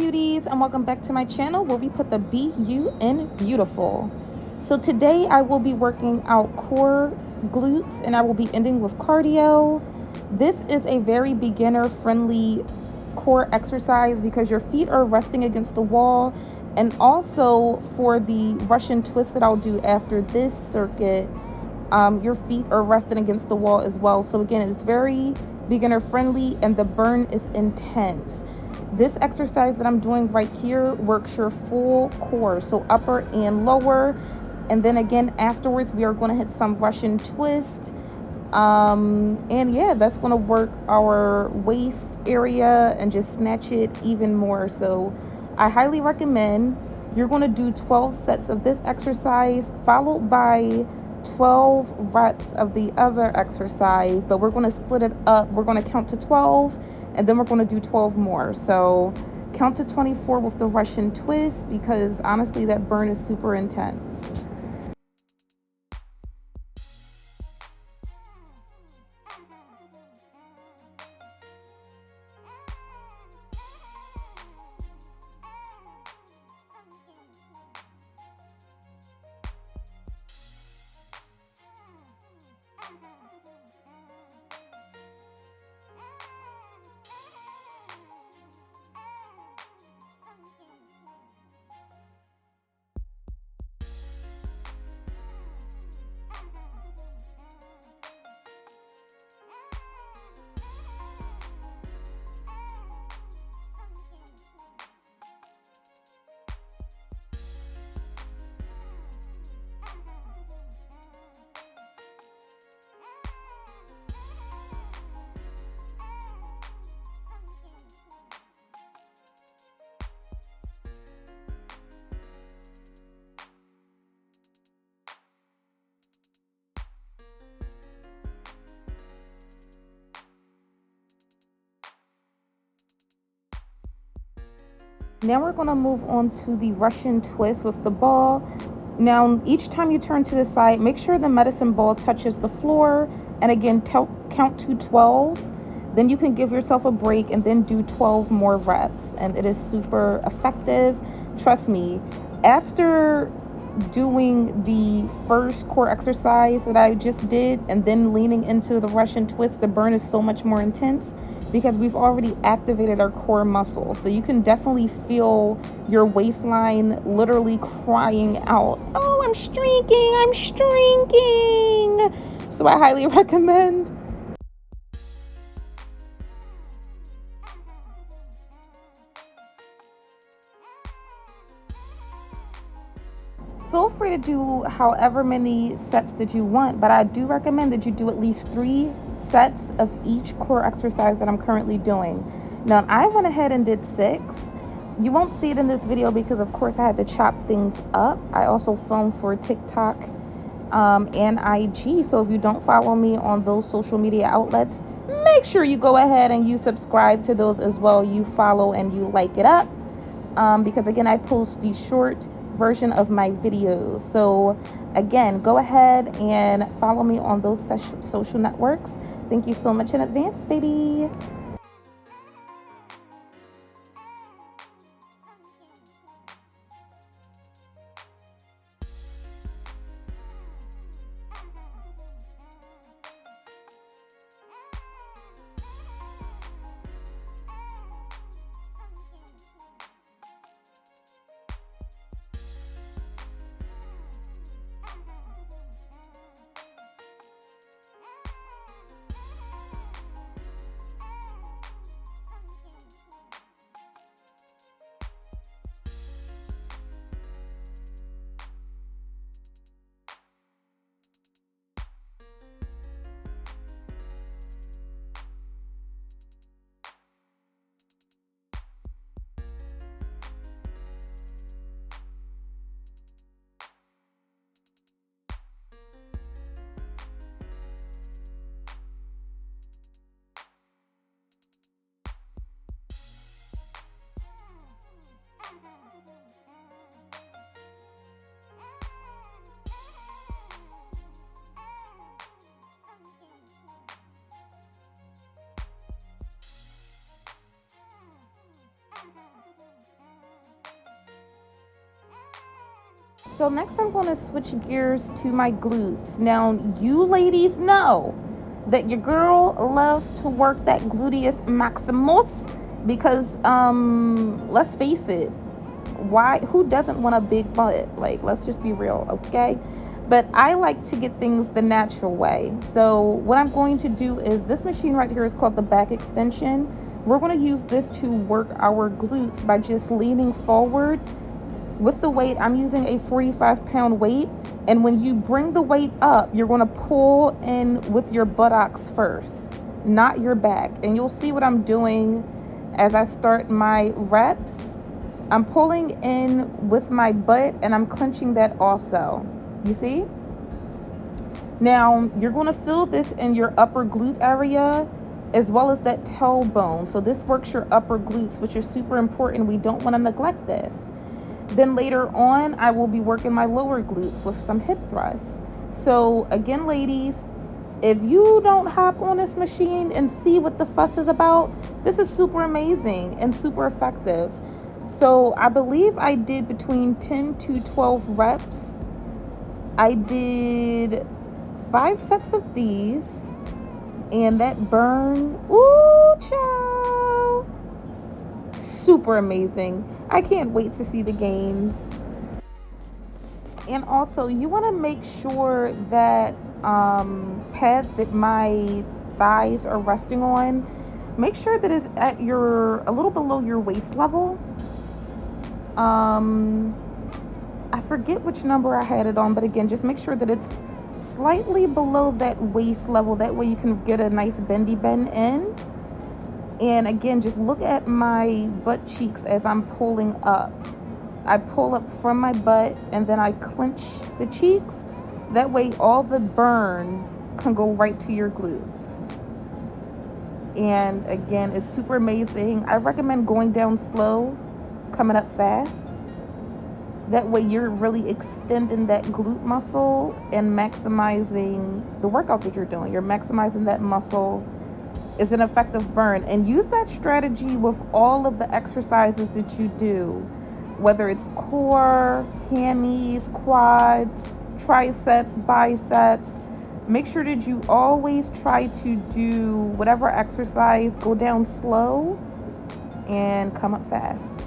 beauties, and welcome back to my channel where we put the BU in beautiful. So today I will be working out core, glutes, and I will be ending with cardio. This is a very beginner friendly core exercise because your feet are resting against the wall, and also for the Russian twist that I'll do after this circuit, your feet are resting against the wall as well. So again, it's very beginner friendly and the burn is intense. This exercise that I'm doing right here works your full core, so upper and lower. And then again, afterwards, we are going to hit some Russian twist. And yeah, that's going to work our waist area and just snatch it even more. So I highly recommend. You're going to do 12 sets of this exercise followed by 12 reps of the other exercise, but we're going to split it up. We're going to count to 12 and then we're going to do 12 more. So count to 24 with the Russian twist because honestly that burn is super intense. Now we're going to move on to the Russian twist with the ball. Now, each time you turn to the side, make sure the medicine ball touches the floor. And again, count to 12. Then you can give yourself a break and then do 12 more reps. And it is super effective. Trust me, after doing the first core exercise that I just did and then leaning into the Russian twist, the burn is so much more intense because we've already activated our core muscle. So you can definitely feel your waistline literally crying out, "Oh, I'm shrinking." So I highly recommend. Feel free to do however many sets that you want, but I do recommend that you do at least 3 sets of each core exercise that I'm currently doing. Now, I went ahead and did 6. You won't see it in this video because, of course, I had to chop things up. I also filmed for TikTok and IG. So if you don't follow me on those social media outlets, make sure you go ahead and you subscribe to those as well. You follow and you like it up. Because again, I post the short version of my videos. So again, go ahead and follow me on those social networks. Thank you so much in advance, baby. So next I'm going to switch gears to my glutes. Now you ladies know that your girl loves to work that gluteus maximus because let's face it, why who doesn't want a big butt? Like, let's just be real, okay? But I like to get things the natural way. So what I'm going to do is, this machine right here is called the back extension. We're going to use this to work our glutes by just leaning forward with the weight. I'm using a 45-pound weight, and when you bring the weight up, you're going to pull in with your buttocks first, not your back. And you'll see what I'm doing as I start my reps. I'm pulling in with my butt and I'm clenching that also. You see? Now you're going to feel this in your upper glute area as well as that tailbone. So this works your upper glutes, which is super important. We don't want to neglect this. Then later on, I will be working my lower glutes with some hip thrusts. So again, ladies, if you don't hop on this machine and see what the fuss is about, this is super amazing and super effective. So I believe I did between 10 to 12 reps. I did 5 sets of these, and that burn, ooh, child, super amazing. I can't wait to see the gains. And also, you want to make sure that pad that my thighs are resting on, make sure that it's at a little below your waist level. I forget which number I had it on, but again, just make sure that it's slightly below that waist level. That way you can get a nice bendy bend in. And again, just look at my butt cheeks as I'm pulling up. I pull up from my butt and then I clench the cheeks. That way all the burn can go right to your glutes. And again, it's super amazing. I recommend going down slow, coming up fast. That way you're really extending that glute muscle and maximizing the workout that you're doing. You're maximizing that muscle. It's an effective burn. And use that strategy with all of the exercises that you do, whether it's core, hammies, quads, triceps, biceps. Make sure that you always try to do whatever exercise, go down slow and come up fast.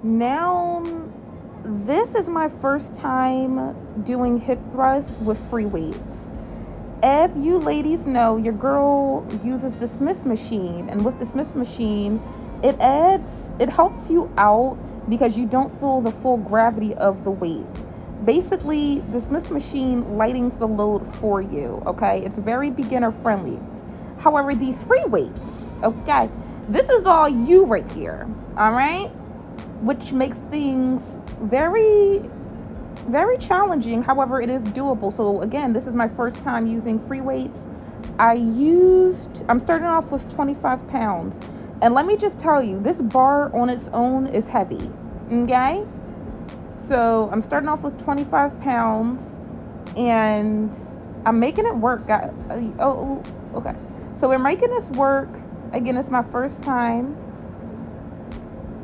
Now, this is my first time doing hip thrusts with free weights. As you ladies know, your girl uses the Smith machine, and with the Smith machine, it helps you out because you don't feel the full gravity of the weight. Basically, the Smith machine lightens the load for you, okay? It's very beginner friendly. However, these free weights, okay, this is all you right here, all right? Which makes things very, very challenging. However, it is doable. So again, this is my first time using free weights. I'm starting off with 25 pounds. And let me just tell you, this bar on its own is heavy, okay? So I'm starting off with 25 pounds and I'm making it work. Okay. So we're making this work. Again, it's my first time.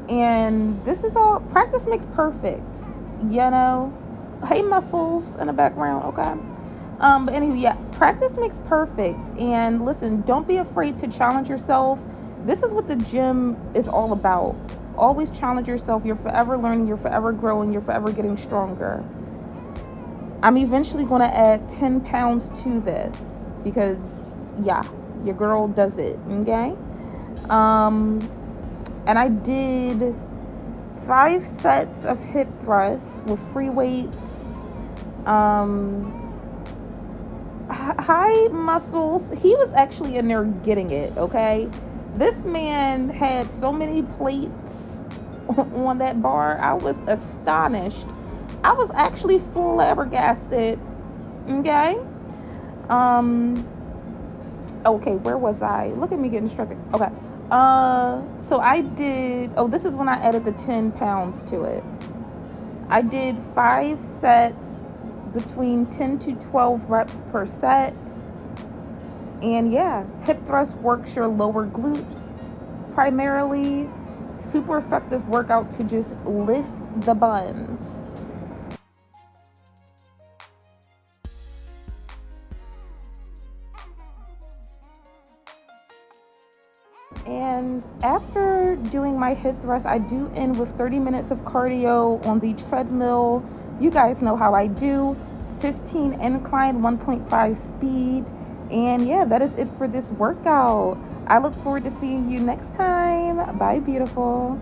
And this is all, practice makes perfect, you know. Hey, muscles in the background, okay. But anyway, yeah, practice makes perfect. And listen, don't be afraid to challenge yourself. This is what the gym is all about. Always challenge yourself. You're forever learning, you're forever growing, you're forever getting stronger. I'm eventually going to add 10 pounds to this. because yeah, your girl does it. Okay. Um, and I did 5 sets of hip thrusts with free weights. Um, high muscles. He was actually in there getting it. Okay, this man had so many plates on that bar. I was astonished. I was actually flabbergasted. Okay. Um. Okay, where was I? Look at me getting distracted. Okay. So I did. Oh, this is when I added the 10 pounds to it. I did 5 sets between 10 to 12 reps per set. And yeah, hip thrust works your lower glutes primarily. Super effective workout to just lift the buns. And after doing my hip thrust, I do end with 30 minutes of cardio on the treadmill. You guys know how I do. 15 incline, 1.5 speed. And yeah, that is it for this workout. I look forward to seeing you next time. Bye, beautiful.